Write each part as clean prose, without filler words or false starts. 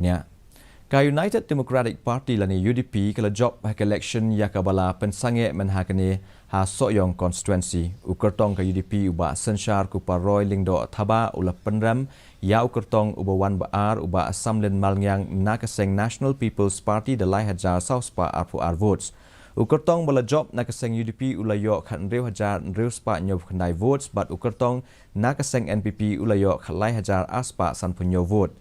nya ka United Democratic Party lani UDP kala job ha election ya kabala pensange menhakani ha Sohiong constituency ukertong ka UDP uba sensyar ku paroi lingdo thaba ula penram ya ukertong uba wan baar uba assamlen malngyang nakaseng National People's Party dalai hajar sauspa arpu votes ukertong bala job nakaseng UDP ulayo khan rew hajar rew spa nyob khandai votes but ukertong nakaseng NPP ulayo khalai hajar aspa san punyo vote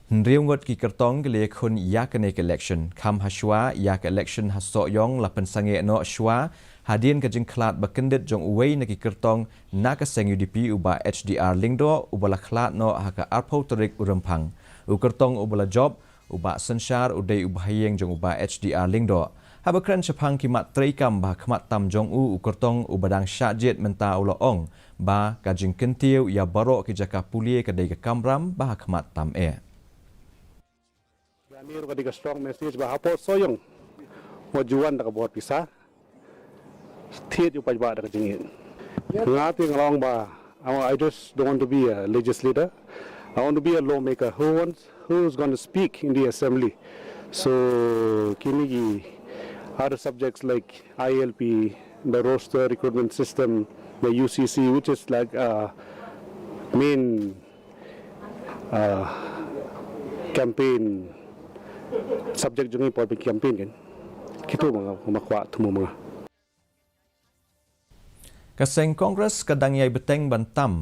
Riêng ngột kỳ kertong ke lek hun yak election kam haswa yak election ha Sohiong la pensange no shwa hadin ka jingklat bakendit jong uwei na ki kertong nakaseng UDP uba HDR lingdo ubala khlat no haka arpau terik urempang ukertong ubala job uba sensyar udai ubahayeng jong uba HDR lingdo habakran chapang kimat treikam bah khmat tam jong ukertong ubadang syajit menta ulaong ba ka jingkentiu ya baro ki jaka pulie ka dei ka kamram bah khmat tam Amir ka diga strong message ba hapo Sohiong wajuan da buat pisah thiet yu pajba da jingin ngati ngalong ba I just don't want to be a legislator. I want to be a lawmaker who's going to speak in the assembly. So kini other subjects like ILP, the roster recruitment system, the UCC, which is like main campaign subject jungi po campaign kan kito mga kumakwa tumo mga kaseng Congress kadang yai beteng bantam